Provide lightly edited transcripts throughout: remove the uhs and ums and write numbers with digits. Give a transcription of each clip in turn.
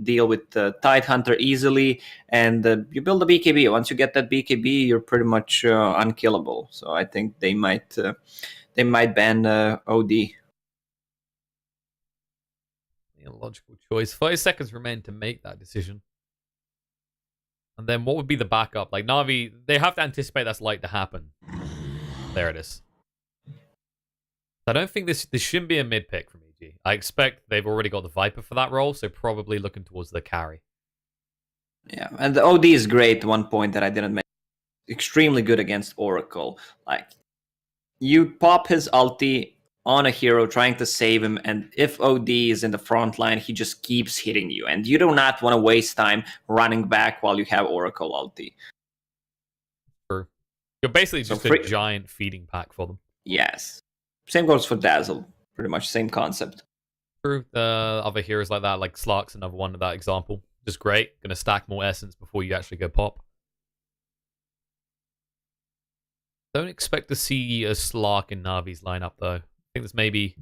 deal with the Tidehunter easily, and you build a BKB. Once you get that BKB, you're pretty much unkillable. So I think they might ban OD. A logical choice. 30 seconds remain to make that decision. And then what would be the backup? Like Na'Vi, they have to anticipate that's like to happen. There it is. I don't think this shouldn't be a mid pick from EG. I expect they've already got the Viper for that role, so probably looking towards the carry. Yeah, and the OD is great. One point that I didn't mention. Extremely good against Oracle. Like, you pop his ulti on a hero trying to save him, and if OD is in the front line, he just keeps hitting you, and you do not want to waste time running back while you have Oracle ulti. True. You're basically just a giant feeding pack for them. Yes. Same goes for Dazzle. Pretty much same concept. True. Other heroes like that, like Slark's another one of that example. Just great. Gonna stack more essence before you actually go pop. Don't expect to see a Slark in Navi's lineup, though. I think there's maybe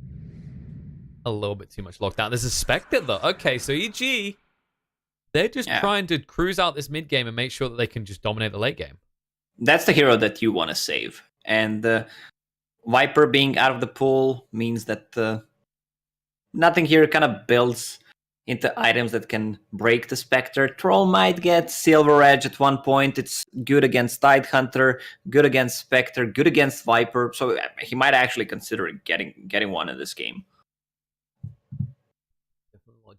a little bit too much lockdown. There's a Spectre, though. Okay, so EG, they're just trying to cruise out this mid game and make sure that they can just dominate the late game. That's the hero that you want to save. And Viper being out of the pool means that nothing here kind of builds into items that can break the Spectre. Troll might get Silver Edge at one point. It's good against Tidehunter, good against Spectre, good against Viper. So he might actually consider getting one in this game.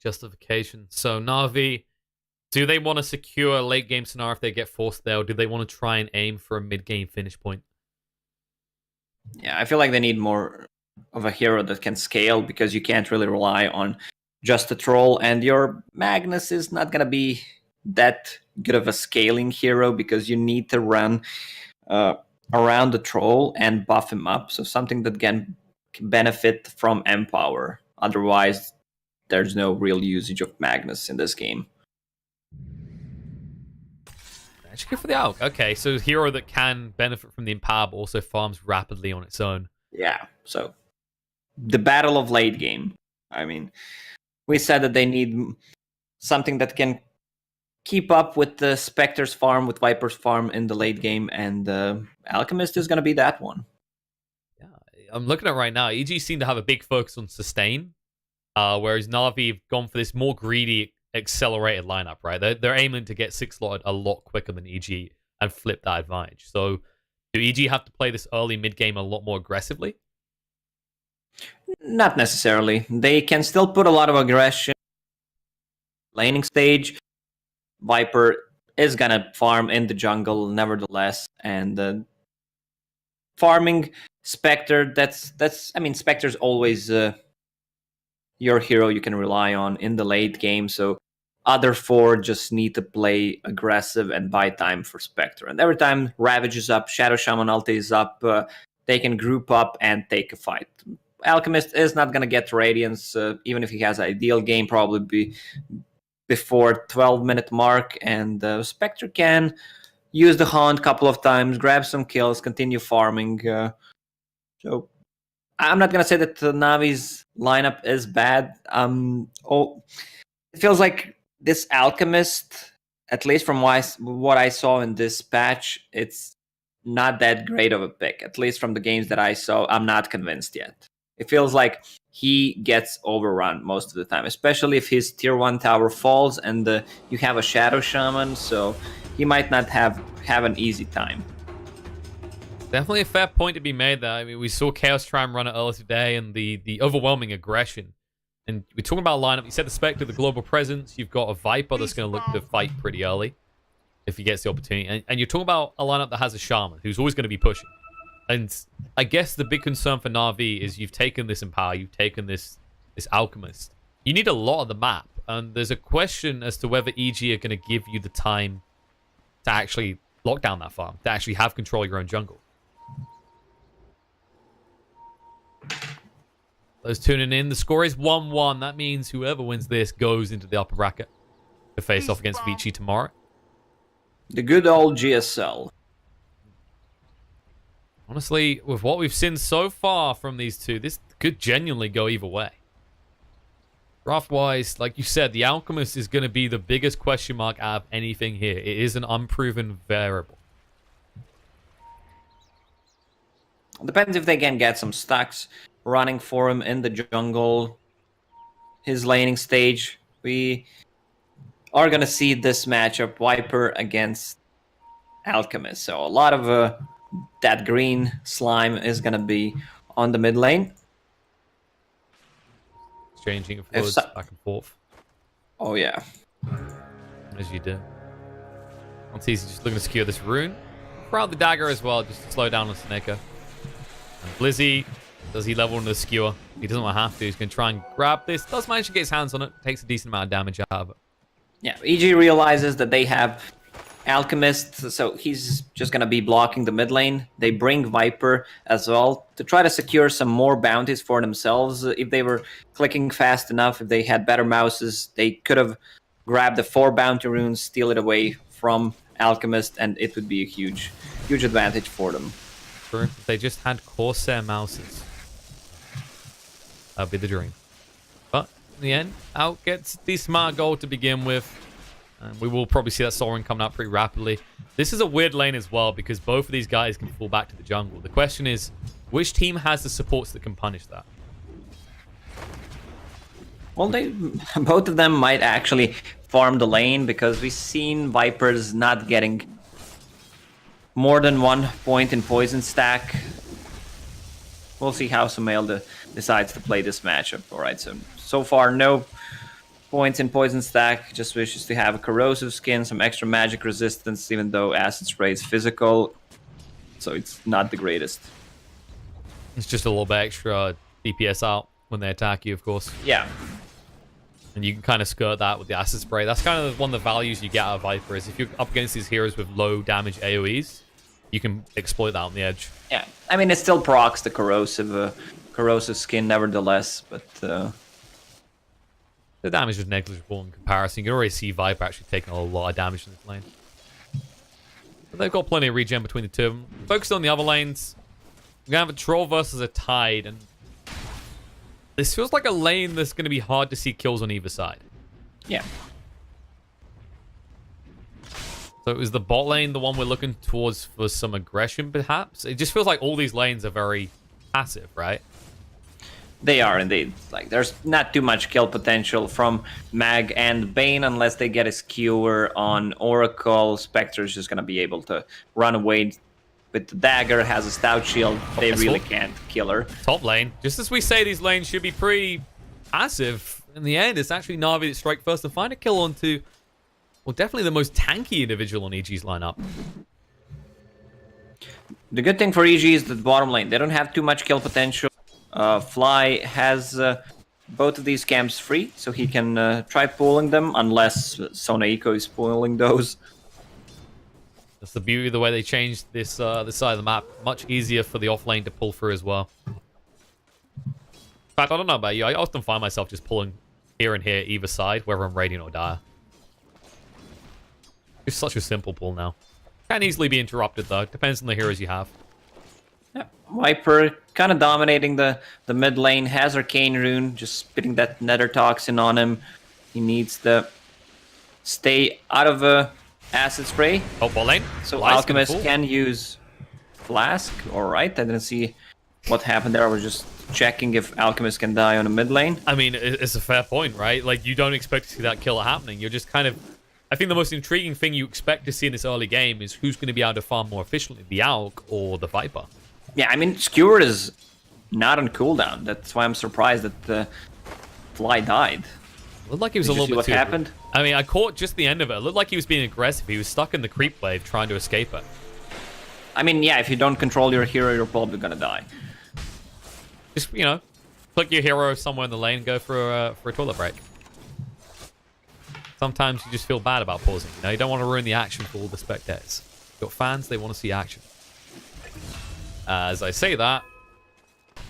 Justification. So Na'Vi, do they want to secure a late game scenario if they get forced there, or do they want to try and aim for a mid game finish point? Yeah, I feel like they need more of a hero that can scale, because you can't really rely on just a troll, and your Magnus is not going to be that good of a scaling hero, because you need to run around the troll and buff him up, so something that can benefit from Empower. Otherwise, there's no real usage of Magnus in this game. Actually go for the Alk. Okay, so hero that can benefit from the Empower, but also farms rapidly on its own. Yeah, so the battle of late game. I mean, we said that they need something that can keep up with the Spectre's farm, with Viper's farm in the late game, and Alchemist is going to be that one. Yeah, I'm looking at it right now. EG seem to have a big focus on sustain, whereas Na'Vi have gone for this more greedy, accelerated lineup, right? They're aiming to get 6-slotted a lot quicker than EG and flip that advantage. So do EG have to play this early mid-game a lot more aggressively? Not necessarily. They can still put a lot of aggression laning stage. Viper is gonna farm in the jungle nevertheless, and farming Spectre, that's I mean, Spectre's always your hero you can rely on in the late game, so other four just need to play aggressive and buy time for Spectre. And every time Ravage is up, Shadow Shaman ulti is up, they can group up and take a fight. Alchemist is not going to get Radiance, even if he has an ideal game, probably be before 12-minute mark, and Spectre can use the Haunt a couple of times, grab some kills, continue farming. So I'm not going to say that Navi's lineup is bad. It feels like this Alchemist, at least from what I saw in this patch, it's not that great of a pick. At least from the games that I saw, I'm not convinced yet. It feels like he gets overrun most of the time, especially if his tier 1 tower falls and you have a Shadow Shaman, so he might not have an easy time. Definitely a fair point to be made there. I mean, we saw Chaos try and run it earlier today, and the overwhelming aggression. And we're talking about a lineup. You said the Spectre, the global presence. You've got a Viper that's going to look to fight pretty early if he gets the opportunity. And you're talking about a lineup that has a Shaman who's always going to be pushing. And I guess the big concern for Na'Vi is you've taken this Empower, you've taken this Alchemist. You need a lot of the map. And there's a question as to whether EG are going to give you the time to actually lock down that farm, to actually have control of your own jungle. Those tuning in, the score is 1-1. That means whoever wins this goes into the upper bracket to face off against Vici tomorrow. The good old GSL. Honestly, with what we've seen so far from these two, this could genuinely go either way. Draft-wise, like you said, the Alchemist is going to be the biggest question mark out of anything here. It is an unproven variable. Depends if they can get some stacks running for him in the jungle. His laning stage. We are going to see this matchup, Viper against Alchemist. So a lot of that green slime is going to be on the mid lane. Exchanging of words back and forth. Oh, yeah. As you do. Once he's just looking to secure this rune. Throw out the dagger as well, just to slow down on Sneka. And Blizzy, does he level into the skewer? He doesn't want to have to. He's going to try and grab this. Does manage to get his hands on it. Takes a decent amount of damage out of it. Yeah, EG realizes that they have Alchemist, so he's just going to be blocking the mid lane. They bring Viper as well to try to secure some more bounties for themselves. If they were clicking fast enough, if they had better mouses, they could have grabbed the 4 bounty runes, steal it away from Alchemist, and it would be a huge advantage for them. True. If they just had Corsair mouses, that'd be the dream. But in the end, out gets the smart goal to begin with. And we will probably see that Sorin coming out pretty rapidly. This is a weird lane as well because both of these guys can fall back to the jungle. The question is, which team has the supports that can punish that? Well, both of them might actually farm the lane because we've seen Vipers not getting more than 1 point in poison stack. We'll see how Sumail decides to play this matchup. All right, so far no points in poison stack, just wishes to have a corrosive skin, some extra magic resistance, even though acid spray is physical, so it's not the greatest. It's just a little bit extra DPS out when they attack you, of course. Yeah. And you can kind of skirt that with the acid spray. That's kind of one of the values you get out of Viper, is if you're up against these heroes with low damage AoEs, you can exploit that on the edge. Yeah, I mean, it still procs the corrosive skin nevertheless, but the damage is negligible in comparison. You can already see Viper actually taking a lot of damage in this lane. But they've got plenty of regen between the two of them. Focused on the other lanes. We're going to have a Troll versus a Tide. And this feels like a lane that's going to be hard to see kills on either side. Yeah. So is the bot lane the one we're looking towards for some aggression, perhaps? It just feels like all these lanes are very passive, right? They are indeed. Like, there's not too much kill potential from Mag and Bane unless they get a skewer on Oracle. Spectre's just gonna be able to run away with the dagger, has a stout shield. They really can't kill her. Top lane. Just as we say, these lanes should be pretty passive. In the end, it's actually NaVi that strike first to find a kill onto, well, definitely the most tanky individual on EG's lineup. The good thing for EG is the bottom lane. They don't have too much kill potential. Fly has both of these camps free, so he can try pulling them, unless Sonaiko is pulling those. That's the beauty of the way they changed this side of the map. Much easier for the off lane to pull through as well. In fact, I don't know about you. I often find myself just pulling here and here, either side, whether I'm Radiant or Dire. It's such a simple pull now. Can easily be interrupted, though. Depends on the heroes you have. Yeah, Viper kind of dominating the mid lane, has Arcane Rune, just spitting that Nether Toxin on him. He needs to stay out of Acid Spray. Oh, bot lane. So Alchemist can use Flask. Alright, I didn't see what happened there. I was just checking if Alchemist can die on the mid lane. I mean, it's a fair point, right? Like, you don't expect to see that kill happening. You're just kind of... I think the most intriguing thing you expect to see in this early game is who's going to be able to farm more efficiently, the Alk or the Viper. Yeah, I mean, Skewer is not on cooldown. That's why I'm surprised that the Fly died. Looked like he was a little bit what happened? I mean, I caught just the end of it. It looked like he was being aggressive. He was stuck in the creep wave trying to escape it. I mean, yeah, if you don't control your hero, you're probably gonna die. Just, you know, click your hero somewhere in the lane and go for a toilet break. Sometimes you just feel bad about pausing. You know, you don't want to ruin the action for all the spectators. You've got fans, they want to see action. As I say that,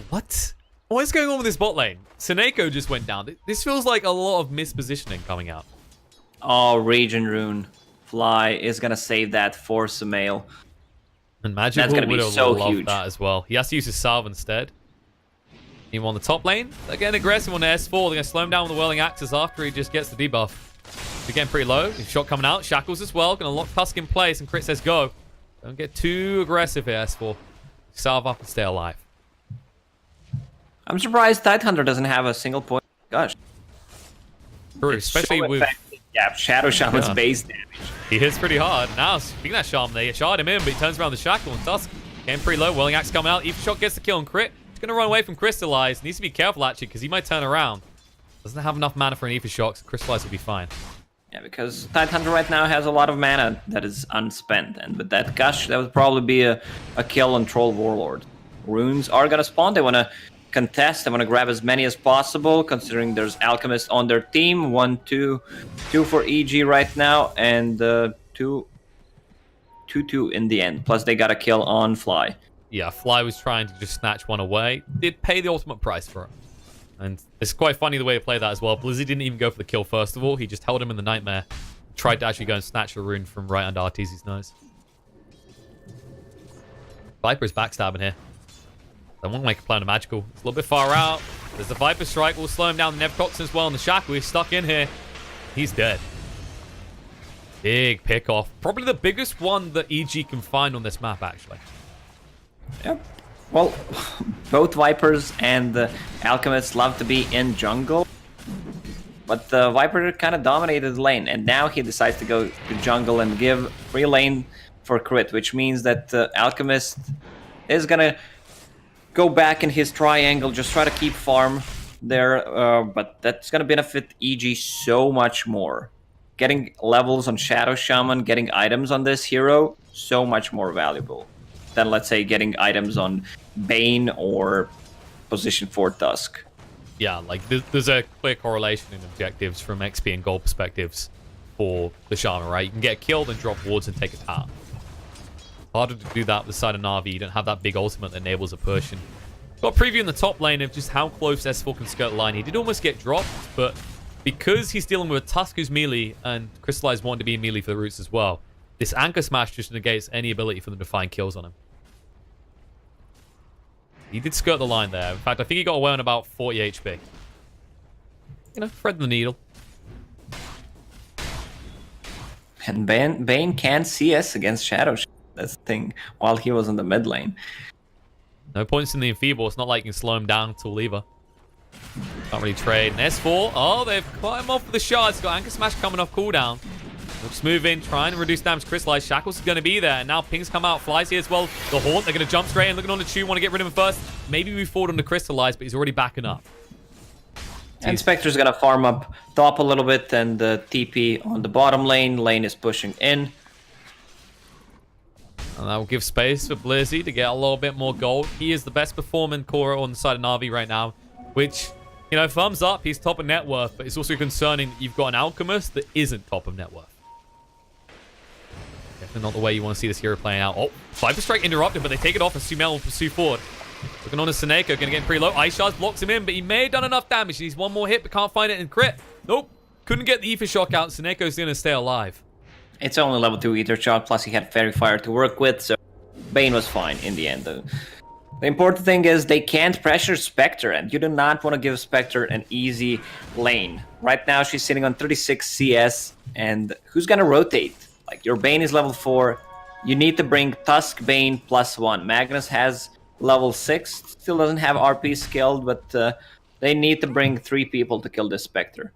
what is going on with this bot lane? Seneko just went down. This feels like a lot of mispositioning coming out. Oh, Regen Rune. Fly is gonna save that for Sumail. And Magic would have loved that as well. He has to use his salve instead. Team on the top lane. They're getting aggressive on the S4. They're going to slow him down with the Whirling Axes after he just gets the debuff. They're getting pretty low. Shot coming out. Shackles as well. Going to lock Tusk in place. And Crit says go. Don't get too aggressive here, S4. Salve up and stay alive. I'm surprised Tidehunter doesn't have a single point. Gosh. True, especially so with... Yeah, Shadow Shaman's base damage. He hits pretty hard. Now, speaking of that Shaman, they shot him in, but he turns around the Shackle and Tusk getting pretty low. Whirling Axe coming out. Ether Shot gets the kill on Crit. He's going to run away from Crystallize. Needs to be careful, actually, because he might turn around. Doesn't have enough mana for an Ether Shock, so Crystallize will be fine. Yeah, because Tidehunter right now has a lot of mana that is unspent. And with that Gush, that would probably be a kill on Troll Warlord. Runes are going to spawn. They want to contest. They want to grab as many as possible, considering there's Alchemist on their team. 1, 2 for EG right now, and 2 in the end. Plus, they got a kill on Fly. Yeah, Fly was trying to just snatch one away. Did pay the ultimate price for it. And it's quite funny the way they play that as well. Blizzy didn't even go for the kill first of all. He just held him in the Nightmare. Tried to actually go and snatch a rune from right under Arteezy's nose. Viper's backstabbing here. They want to make a play on a magical. It's a little bit far out. There's the Viper Strike. Will slow him down. The Nevtoxin as well on the Shackle. He's stuck in here. He's dead. Big pick off. Probably the biggest one that EG can find on this map, actually. Yep. Well, both Vipers and the Alchemists love to be in jungle. But the Viper kind of dominated the lane. And now he decides to go to jungle and give free lane for Crit. Which means that the Alchemist is going to go back in his triangle, just try to keep farm there, but that's going to benefit EG so much more. Getting levels on Shadow Shaman, getting items on this hero, so much more valuable than, let's say, getting items on Bane or Position 4 Tusk. Yeah, like there's a clear correlation in objectives from XP and gold perspectives for the Shaman, right? You can get killed and drop wards and take a tower. Harder to do that with the side of NaVi. You don't have that big ultimate that enables a push. And got a preview in the top lane of just how close S4 can skirt the line. He did almost get dropped, but because he's dealing with a Tusk who's melee and Crystallize wanting to be melee for the roots as well, this Anchor Smash just negates any ability for them to find kills on him. He did skirt the line there. In fact, I think he got away on about 40 HP. You know, thread the needle. And Bane can CS against Shadow Shaman. That's the thing, while he was in the mid lane. No points in the Enfeeble. It's not like you can slow him down till either. Can't really trade. And S4, oh, they've caught him off with the shards. Got Anchor Smash coming off cooldown. They'll just move in, trying to reduce damage. Crystallize. Shackles is going to be there. And now Ping's come out. Flies here as well. The Haunt, they're going to jump straight in. Looking on the Chew, want to get rid of him first. Maybe we forward on the Crystallize, but he's already backing up. And Spectre's going to farm up top a little bit, and the TP on the bottom lane. Lane is pushing in. And that will give space for Blizzy to get a little bit more gold. He is the best performing core on the side of NaVi right now, which, you know, thumbs up. He's top of net worth, but it's also concerning that you've got an Alchemist that isn't top of net worth. Definitely not the way you want to see this hero playing out. Oh, Viper Strike interrupted, but they take it off and Sumail will pursue forward. Looking on to Seneko, going to get pretty low. Ice Shards blocks him in, but he may have done enough damage. He needs one more hit, but can't find it in Crit. Nope, couldn't get the Ether Shock out. Seneko's going to stay alive. It's only level 2 Ether Shot, plus he had Fairy Fire to work with, so Bane was fine in the end. The important thing is they can't pressure Spectre, and you do not want to give Spectre an easy lane. Right now she's sitting on 36 CS, and who's going to rotate? Like, your Bane is level 4, you need to bring Tusk Bane +1. Magnus has level 6, still doesn't have RP skilled, but they need to bring 3 people to kill this Spectre.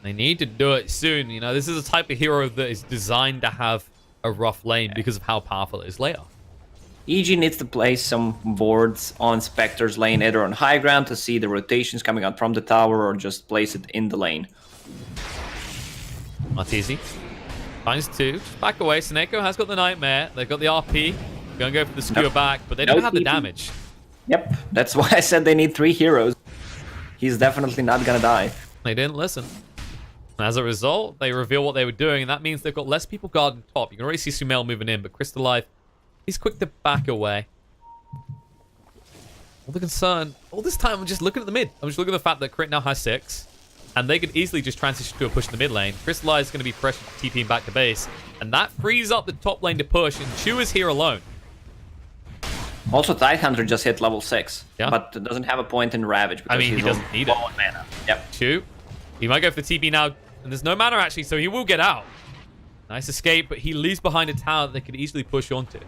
They need to do it soon. You know, this is a type of hero that is designed to have a rough lane because of how powerful it is later. EG needs to place some wards on Spectre's lane, either on high ground to see the rotations coming out from the tower, or just place it in the lane. Not easy. Finds 2. Just back away. Seneko has got the Nightmare. They've got the RP. Gonna go for the skewer back, but they don't have the damage. Yep, that's why I said they need 3 heroes. He's definitely not gonna die. They didn't listen. As a result, they reveal what they were doing, and that means they've got less people guarding top. You can already see Sumail moving in, but Crystallize, he's quick to back away. All the concern, all this time, I'm just looking at the mid. I'm just looking at the fact that Crit now has 6, and they could easily just transition to a push in the mid lane. Crystallize is going to be pressured to TPing back to base, and that frees up the top lane to push, and Chew is here alone. Also, Tidehunter just hit level 6, Yeah. but doesn't have a point in Ravage. Because he doesn't need it. low on mana. Yep. Shoot. He might go for TP now, and there's no mana actually, so he will get out. Nice escape, but he leaves behind a tower that they could easily push onto.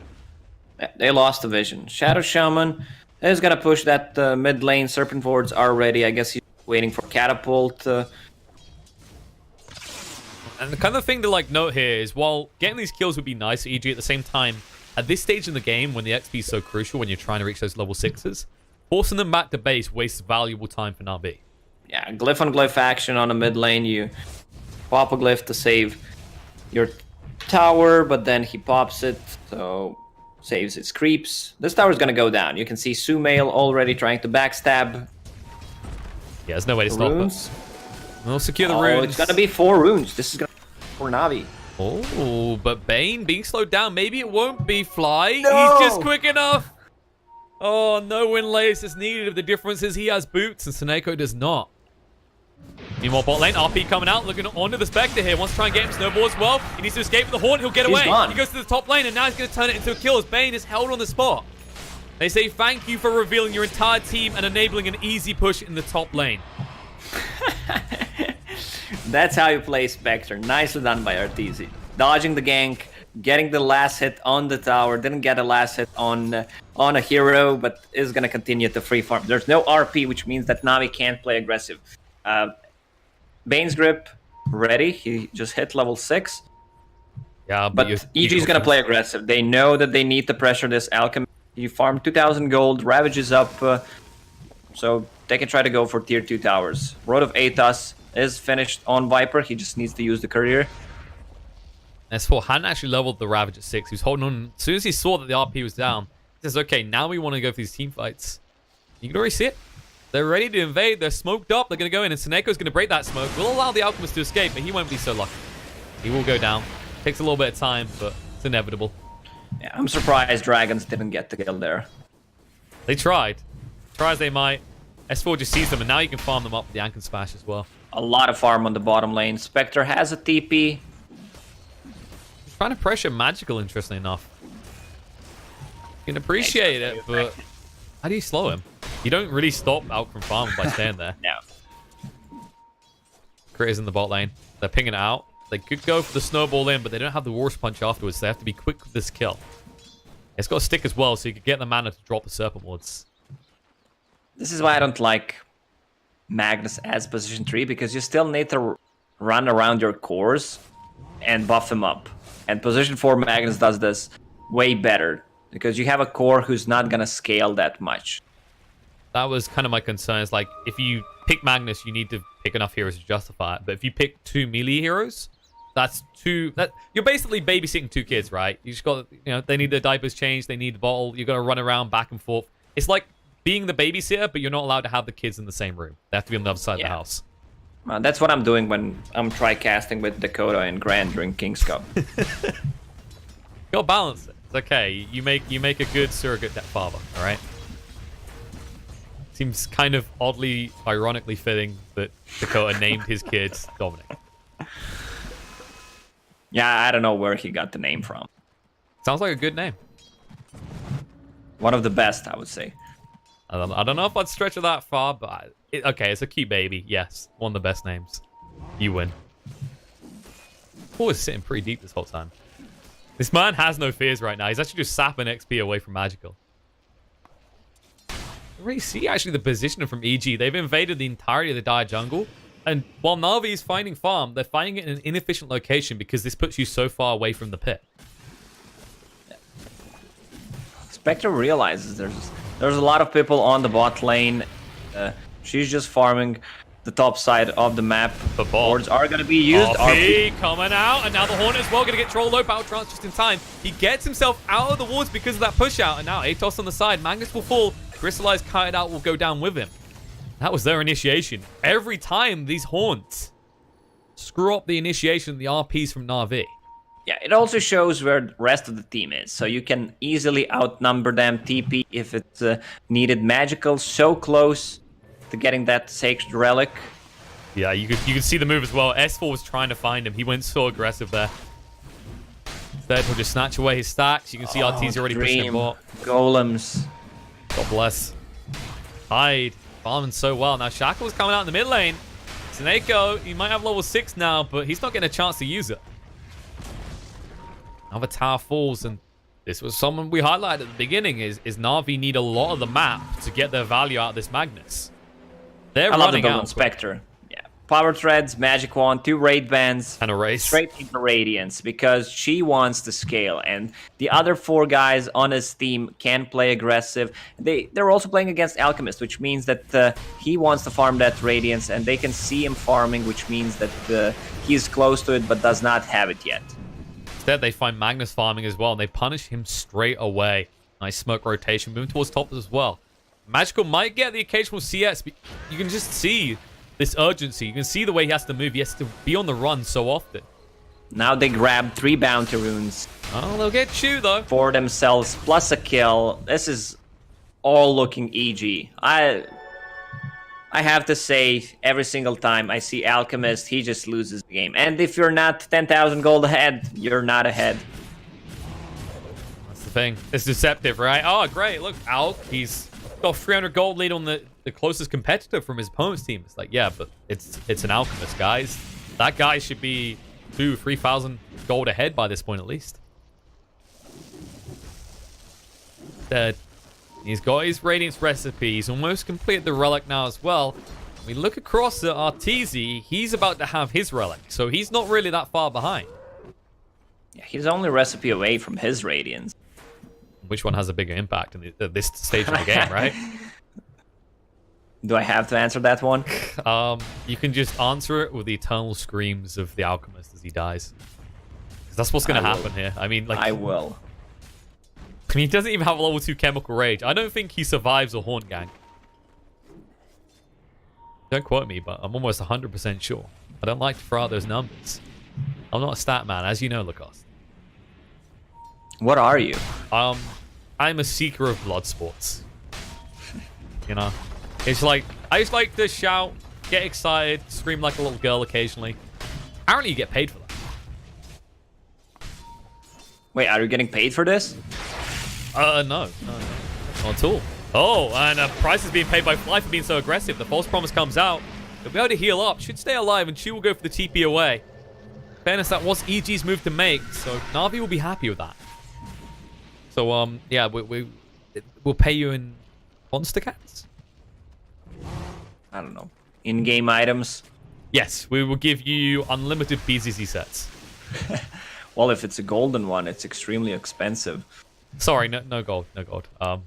Yeah, they lost the vision. Shadow Shaman is gonna push that mid lane. Serpent Wards are ready. I guess he's waiting for Catapult. And the kind of thing to like note here is while getting these kills would be nice, EG at the same time, at this stage in the game when the XP is so crucial when you're trying to reach those level 6s, forcing them back to base wastes valuable time for NaVi. Yeah, glyph on glyph action on the mid lane. You pop a glyph to save your tower, but then he pops it, so saves its creeps. This tower's gonna go down. You can see Sumail already trying to backstab. Yeah, there's no way to stop it. We'll secure the runes. It's gonna be 4 runes. This is gonna be for NaVi. Oh, but Bane being slowed down. Maybe it won't be Fly. No! He's just quick enough. Oh, no win layers is needed. The difference is he has boots and Seneko does not. Meanwhile, bot lane, RP coming out, looking onto the Spectre here. Wants to try and get him Snowball as well. He needs to escape with the Horn. He'll get away. Gone. He goes to the top lane, and now he's going to turn it into a kill as Bane is held on the spot. They say thank you for revealing your entire team and enabling an easy push in the top lane. That's how you play Spectre. Nicely done by Arteezy. Dodging the gank, getting the last hit on the tower. Didn't get a last hit on a hero, but is going to continue to free farm. There's no RP, which means that NaVi can't play aggressive. Bane's Grip, ready. He just hit level 6. Yeah, but EG's going to play aggressive. They know that they need to pressure this Alchemy. You farm 2,000 gold, Ravage is up, so they can try to go for tier 2 towers. Road of Aethas is finished on Viper. He just needs to use the Courier. S4 hadn't actually leveled the Ravage at 6. He was holding on. As soon as he saw that the RP was down, he says, okay, now we want to go for these team fights. You can already see it. They're ready to invade. They're smoked up. They're going to go in, and Seneco's going to break that smoke. We'll allow the Alchemist to escape, but he won't be so lucky. He will go down. Takes a little bit of time, but it's inevitable. Yeah, I'm surprised Dragons didn't get the kill there. They tried. Try as they might. S4 just sees them, and now you can farm them up with the Ankin Smash as well. A lot of farm on the bottom lane. Spectre has a TP. He's trying to pressure Magical, interestingly enough. You can appreciate it, but how do you slow him? You don't really stop out from farming by staying there. No. Critters in the bot lane. They're pinging it out. They could go for the snowball in, but they don't have the War's Punch afterwards. They have to be quick with this kill. It's got a stick as well, so you could get the mana to drop the Serpent Wards. This is why I don't like Magnus as position 3, because you still need to run around your cores and buff them up. And position 4 Magnus does this way better, because you have a core who's not going to scale that much. That was kind of my concern. It's like, if you pick Magnus, you need to pick enough heroes to justify it. But if you pick 2 melee heroes, that's 2... You're basically babysitting 2 kids, right? You just got, they need their diapers changed, they need the bottle, you're going to run around back and forth. It's like being the babysitter, but you're not allowed to have the kids in the same room. They have to be on the other side of the house. That's what I'm doing when I'm try-casting with Dakota and Grand during King's Cup. Gotta balance it. It's okay. You make a good surrogate father, alright? Seems kind of oddly, ironically fitting that Dakota named his kids Dominic. Yeah, I don't know where he got the name from. Sounds like a good name. One of the best, I would say. I don't know if I'd stretch it that far, but okay, it's a cute baby. Yes, one of the best names. You win. Paul is sitting pretty deep this whole time. This man has no fears right now. He's actually just sapping XP away from Magical. You really see actually the positioning from EG. They've invaded the entirety of the Dire jungle. And while NaVi is finding farm, they're finding it in an inefficient location because this puts you so far away from the pit. Spectre realizes there's a lot of people on the bot lane. She's just farming the top side of the map. The boards are going to be used. RP coming out, and now the Hornet as well going to get troll low power trance just in time. He gets himself out of the wards because of that push out, and now Atos on the side. Magnus will fall. Crystallized Kite Out will go down with him. That was their initiation. Every time these haunts screw up the initiation of the RPs from NaVi. Yeah, it also shows where the rest of the team is, so you can easily outnumber them. TP if it's needed. Magical so close to getting that Sacred Relic. Yeah, you could see the move as well. S4 was trying to find him. He went so aggressive there. Instead, he'll just snatch away his stacks. You can see RT's already pushing him bot. Golems. God bless. Hyde farming so well. Now Shackle's coming out in the mid lane. Seneko, he might have level 6 now, but he's not getting a chance to use it. Another tower falls, and this was someone we highlighted at the beginning, is NaVi need a lot of the map to get their value out of this Magnus. They're running out. Spectre. Yeah. Power Threads, Magic Wand, 2 Raid Bands. And a race. Straight into Radiance, because she wants to scale. And the other 4 guys on his team can play aggressive. They're also playing against Alchemist, which means that he wants to farm that Radiance, and they can see him farming, which means that he's close to it but does not have it yet. Instead, they find Magnus farming as well, and they punish him straight away. Nice smoke rotation, moving towards top as well. Magical might get the occasional CS, but you can just see this urgency. You can see the way he has to move. He has to be on the run so often. Now they grab 3 bounty runes. Oh, they'll get you, though. For themselves, plus a kill. This is all looking EG. I have to say, every single time I see Alchemist, he just loses the game. And if you're not 10,000 gold ahead, you're not ahead. That's the thing. It's deceptive, right? Oh, great. Look, Alk, he's got 300 gold lead on the closest competitor from his opponent's team. It's like, yeah, but it's an Alchemist, guys. That guy should be 2,000-3,000 gold ahead by this point, at least. Dead. He's got his Radiance recipe. He's almost completed the relic now as well. We look across at Arteezy. He's about to have his relic, so he's not really that far behind. Yeah, he's only recipe away from his Radiance. Which one has a bigger impact at this stage of the game, right? Do I have to answer that one? You can just answer it with the eternal screams of the Alchemist as he dies. Because that's what's going to happen here. I mean, like... I will. I mean, he doesn't even have a level 2 Chemical Rage. I don't think he survives a Horn Gang. Don't quote me, but I'm almost 100% sure. I don't like to throw out those numbers. I'm not a stat man, as you know, Lacoste. What are you? I'm a seeker of blood sports. You know? It's like, I just like to shout, get excited, scream like a little girl occasionally. Apparently you get paid for that. Wait, are you getting paid for this? No, not at all. Oh, and Price is being paid by Fly for being so aggressive. The false promise comes out. He'll be able to heal up, should stay alive, and she will go for the TP away. In fairness, that was EG's move to make, so NaVi will be happy with that. So, yeah, we'll pay you in monster cats? I don't know. In-game items? Yes, we will give you unlimited BZZ sets. Well, if it's a golden one, it's extremely expensive. Sorry, no gold, no gold. God,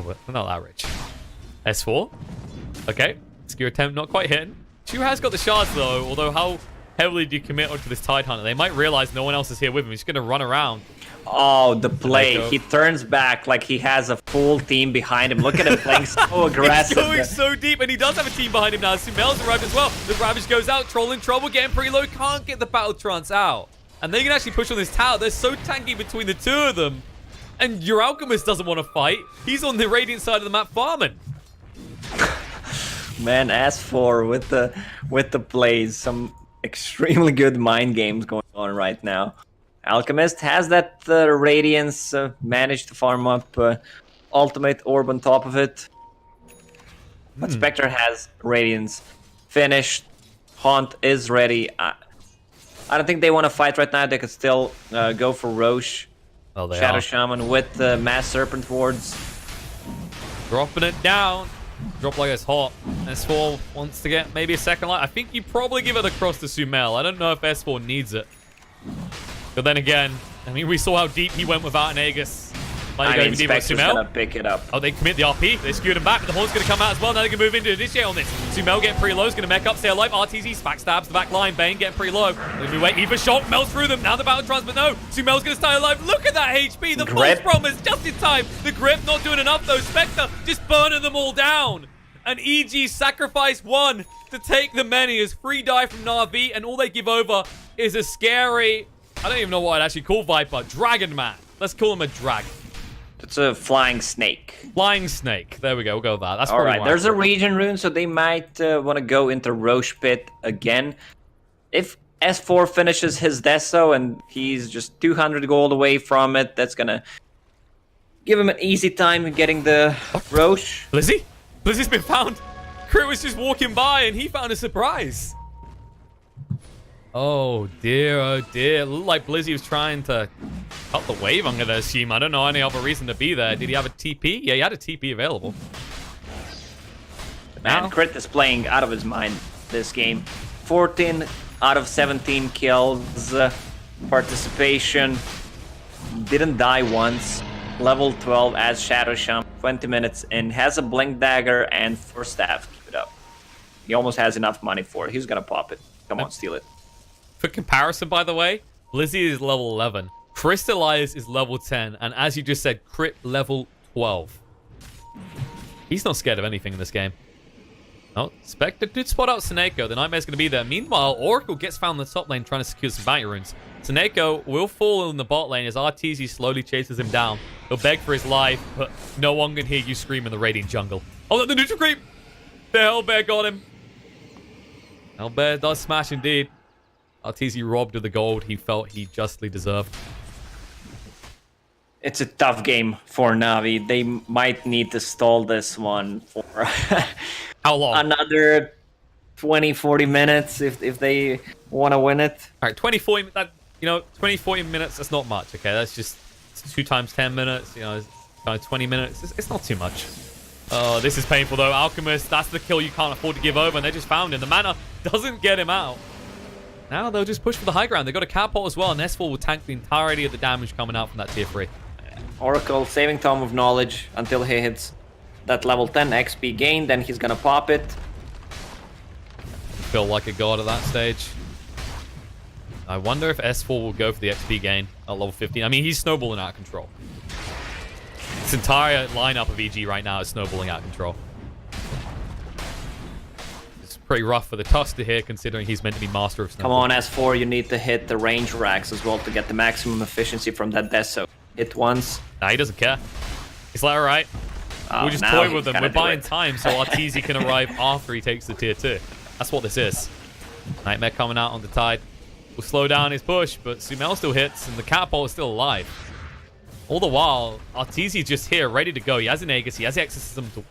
we're not that rich. S4. Okay, skew attempt not quite hitting. Chu has got the shards though, although how heavily do you commit onto this Tide Hunter? They might realize no one else is here with him. He's gonna run around. Oh, the play. He turns back like he has a full team behind him. Look at him playing so aggressive. He's going so deep, and he does have a team behind him now. Sumel's arrived as well. The Ravage goes out, Troll in trouble, getting pretty low, can't get the Battle Trance out. And they can actually push on this tower. They're so tanky between the two of them. And your Alchemist doesn't want to fight. He's on the Radiant side of the map farming. Man, S4 with the plays. Some extremely good mind games going on right now. Alchemist has that Radiance managed to farm up Ultimate Orb on top of it. But Spectre has Radiance finished. Haunt is ready. I don't think they want to fight right now. They could still go for Roche. Oh, they Shadow are. Shaman with the Mass Serpent wards. Dropping it down. Drop like it's hot. S4 wants to get maybe a second light. I think you probably give it across to Sumel. I don't know if S4 needs it. But then again, I mean, we saw how deep he went without an Aegis. I mean, Spectre's gonna pick it up. Oh, they commit the RP. They skewed him back, but the Horn's going to come out as well. Now they can move into initiate on this. Sumel getting pretty low. He's going to mech up, stay alive. RTZ backstabs the back line. Bane getting pretty low. Let me wait. Eva Shock melts through them. Now the Battle Trance, but no. Sumel's going to stay alive. Look at that HP. The false promise just in time. The grip not doing enough though. Spectre just burning them all down. And EG sacrifice one to take the many as free die from NaVi, and all they give over is a scary, I don't even know what I'd actually call Viper. Dragon Man. Let's call him a dragon. It's a flying snake. Flying snake. There we go. We'll go with that. That's all right. There's a region rune, so they might want to go into Roche Pit again. If S4 finishes his Deso, and he's just 200 gold away from it. That's gonna give him an easy time in getting the Roche. Blizzy? Blizzy's been found. Crit was just walking by, and he found a surprise. Oh dear, oh dear. It looked like Blizzy was trying to cut the wave, I'm gonna assume. I don't know any other reason to be there. Did he have a TP? Yeah, he had a TP available. Man, Crit is playing out of his mind this game. 14 out of 17 kills, participation, didn't die once, level 12 as Shadow Shaman, 20 minutes in, has a Blink Dagger and 4 staff. Keep it up. He almost has enough money for it. He's gonna pop it. Come on, steal it. For comparison, by the way, Blizzy is level 11, Crystallize is level 10, and as you just said, Crit level 12. He's not scared of anything in this game. Oh, Spectre did spot out Seneko. The Nightmare's going to be there. Meanwhile, Oracle gets found in the top lane trying to secure some bounty runes. Seneko will fall in the bot lane as RTZ slowly chases him down. He'll beg for his life, but no one can hear you scream in the Radiant jungle. Oh, the neutral creep! The Hellbear got him. Hellbear does smash indeed. RTZ robbed of the gold he felt he justly deserved. It's a tough game for NaVi. They might need to stall this one for how long? Another 20-40 minutes if they want to win it. All right, 20-40 minutes, that's not much, okay? That's just 2 times 10 minutes, you know, 20 minutes. It's not too much. Oh, this is painful, though. Alchemist, that's the kill you can't afford to give over, and they just found him. The mana doesn't get him out. Now they'll just push for the high ground. They've got a catapult as well, and S4 will tank the entirety of the damage coming out from that tier 3. Oracle saving Tome of Knowledge until he hits that level 10 XP gain, then he's gonna pop it. Feel like a god at that stage. I wonder if S4 will go for the XP gain at level 15. I mean, he's snowballing out of control. This entire lineup of EG right now is snowballing out of control. It's pretty rough for the Tuster here, considering he's meant to be master of snowball. Come on, S4, you need to hit the range racks as well to get the maximum efficiency from that Deso. Hit once. Nah, he doesn't care. He's like, alright, we'll just toy with them. We're buying time so RTZ can arrive after he takes the tier 2. That's what this is. Nightmare coming out on the tide. Will slow down his push, but Sumail still hits, and the catapult is still alive. All the while, RTZ just here, ready to go. He has an Aegis, he has the Exorcism to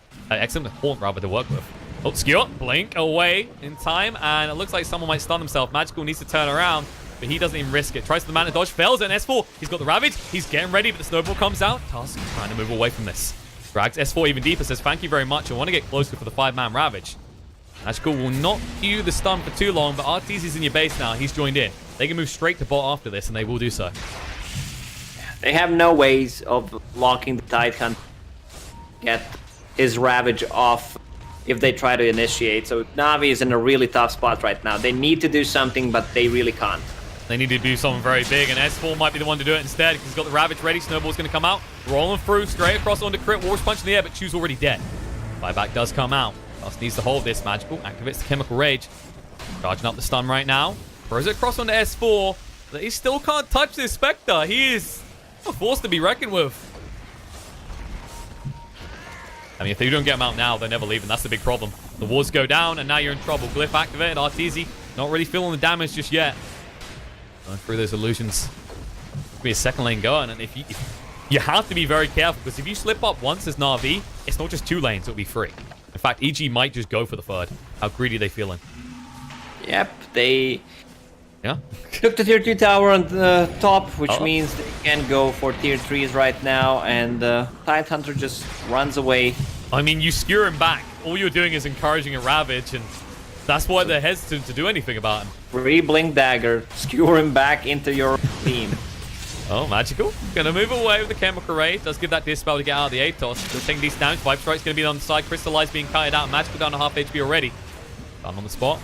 Haunt, rather, to work with. Oh, Skewer, blink away in time, and it looks like someone might stun himself. Magical needs to turn around, but he doesn't even risk it. Tries the mana dodge, fails, and S4, he's got the Ravage. He's getting ready, but the Snowball comes out. Tusk trying to move away from this. Drags S4 even deeper, says, thank you very much. I want to get closer for the 5-man Ravage. Magical will not do the stun for too long, but RTZ's in your base now. He's joined in. They can move straight to bot after this, and they will do so. They have no ways of locking the Tide Hunt, get his Ravage off if they try to initiate. So NaVi is in a really tough spot right now. They need to do something, but they really can't. They need to do something very big, and S4 might be the one to do it instead because he's got the Ravage ready. Snowball's going to come out, rolling through, straight across onto Crit. War's punch in the air, but Chu's already dead. Buyback does come out. Dust needs to hold this. Magical activates the Chemical Rage. Charging up the stun right now. Throws it across onto S4. But he still can't touch this Spectre. He is a force to be reckoned with. I mean, if they don't get him out now, they're never leaving. That's the big problem. The wards go down, and now you're in trouble. Glyph activated. RTZ not really feeling the damage just yet. Going through those illusions. Could be a second lane going, and if you have to be very careful, because if you slip up once as NaVi, it's not just 2 lanes, it'll be 3. In fact, EG might just go for the 3rd. How greedy are they feeling? Yep, they Yeah. took the tier 2 tower on the top, which means they can go for tier 3s right now, and Tide Hunter just runs away. I mean, you skewer him back. All you're doing is encouraging a Ravage, and that's why they're hesitant to do anything about him. Free Blink Dagger, skewer him back into your team. Oh, Magical. Gonna move away with the Chemical Ray. Does give that Dispel to get out of the Atos. Still taking these damage. Vibe Strike's gonna be on the side. Crystallize being kited out. Magical down to half HP already. Done on the spot.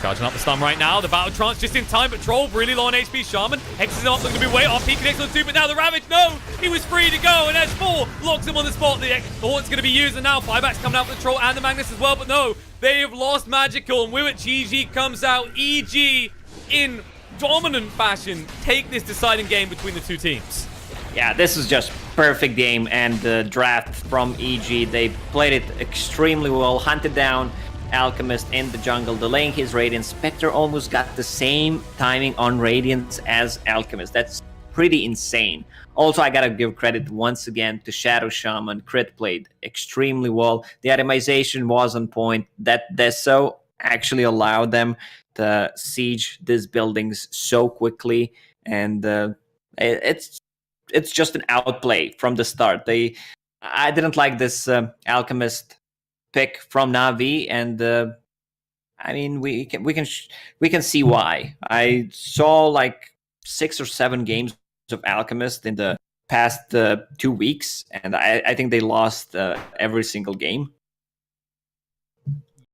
Charging up the stun right now. The Battle Trance just in time, but Troll really low on HP. Shaman. X is not going to be way off. He connects on 2, but now the Ravage, no! He was free to go, and S4 locks him on the spot. The Haunt's going to be used, and now Buyback's coming out for the Troll and the Magnus as well, but no! They have lost Magical, and with it, GG comes out. EG in dominant fashion take this deciding game between the 2 teams. Yeah, this is just perfect game, and the draft from EG, they played it extremely well, hunted down Alchemist in the jungle, delaying his Radiance. Spectre almost got the same timing on Radiance as Alchemist. That's pretty insane. Also, I gotta give credit once again to Shadow Shaman. Crit played extremely well. The itemization was on point. That Deso actually allowed them to siege these buildings so quickly, and it's just an outplay from the start. I didn't like this Alchemist pick from NaVi, and I mean we can see why. I saw like 6 or 7 games of Alchemist in the past 2 weeks, and I think they lost every single game.